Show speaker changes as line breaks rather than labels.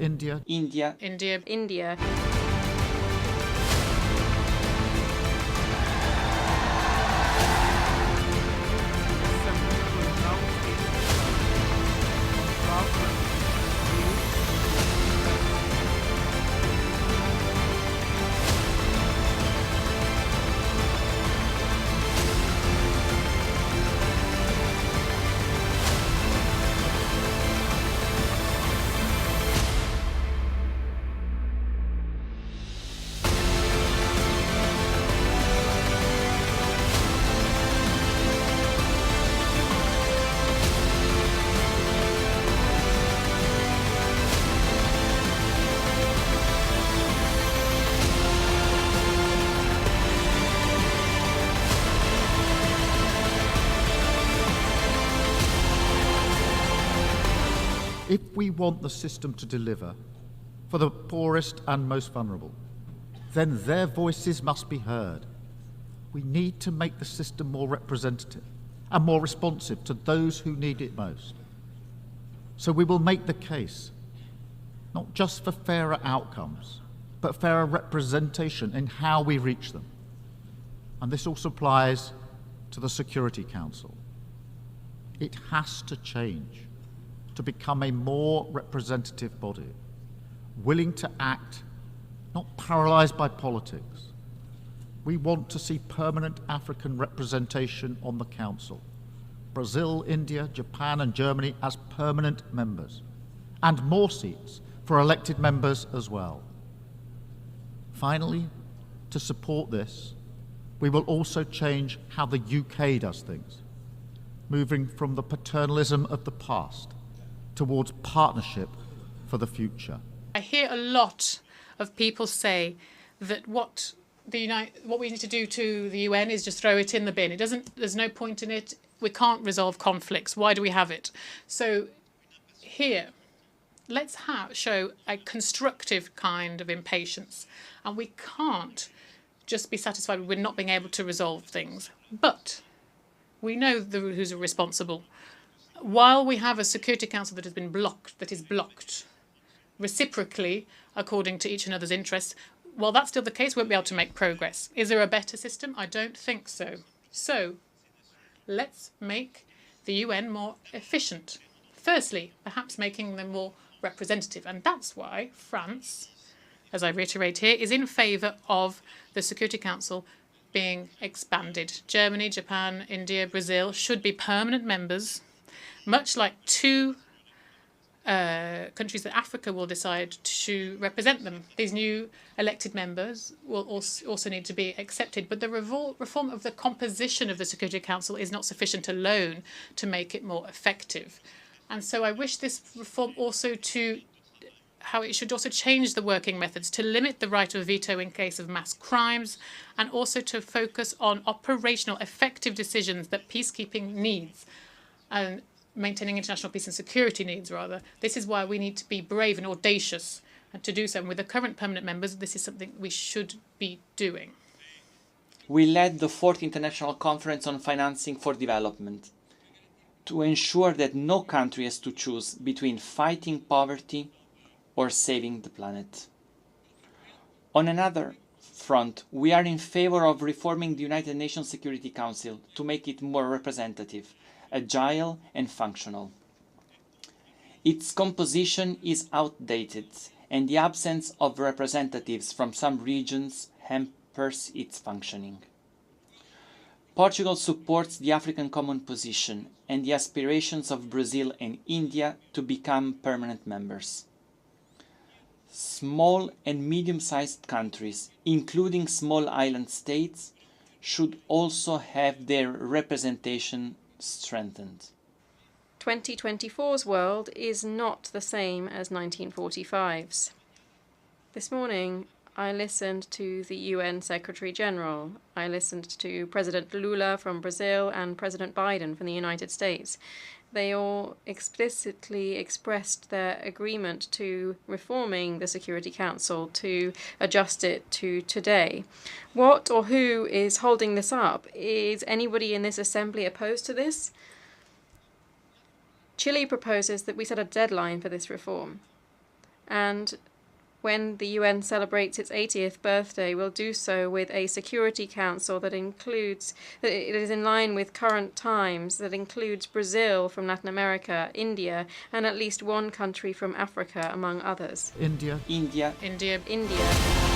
India,
India,
India,
India.
if we want the system to deliver for the poorest and most vulnerable, then their voices must be heard. We need to make the system more representative and more responsive to those who need it most. So we will make the case, not just for fairer outcomes, but fairer representation in how we reach them. And this also applies to the Security Council. It has to change to become a more representative body, willing to act, not paralysed by politics. We want to see permanent African representation on the Council. Brazil, India, Japan and Germany as permanent members, and more seats for elected members as well. Finally, to support this, we will also change how the UK does things, moving from the paternalism of the past towards partnership for the future.
I hear a lot of people say that what we need to do to the UN is just throw it in the bin. There's no point in it. We can't resolve conflicts. Why do we have it? So here, let's show a constructive kind of impatience. And we can't just be satisfied with not being able to resolve things. But we know who's responsible. While we have a Security Council that is blocked reciprocally according to each other's interests, while that's still the case, we won't be able to make progress. Is there a better system? I don't think so. So let's make the UN more efficient. Firstly, perhaps making them more representative. And that's why France, as I reiterate here, is in favour of the Security Council being expanded. Germany, Japan, India, Brazil should be permanent members, much like two countries that Africa will decide to represent them. These new elected members will also need to be accepted. But the reform of the composition of the Security Council is not sufficient alone to make it more effective. And so I wish this reform also how it should also change the working methods to limit the right of veto in case of mass crimes, and also to focus on operational effective decisions that peacekeeping needs and maintaining international peace and security needs, rather. This is why we need to be brave and audacious, and to do so. And with the current permanent members, this is something we should be doing.
We led the 4th International Conference on Financing for Development to ensure that no country has to choose between fighting poverty or saving the planet. On another front, we are in favor of reforming the United Nations Security Council to make it more representative, agile and functional. Its composition is outdated, and the absence of representatives from some regions hampers its functioning. Portugal supports the African Common Position and the aspirations of Brazil and India to become permanent members. Small and medium-sized countries, including small island states, should also have their representation strengthened.
2024's world is not the same as 1945's. This morning, I listened to the UN Secretary General. I listened to President Lula from Brazil and President Biden from the United States. They all explicitly expressed their agreement to reforming the Security Council to adjust it to today. What or who is holding this up? Is anybody in this assembly opposed to this? Chile proposes that we set a deadline for this reform. And when the UN celebrates its 80th birthday, we'll do so with a Security Council that it is in line with current times, that includes Brazil from Latin America, India, and at least one country from Africa, among others.
India.
India.
India.
India.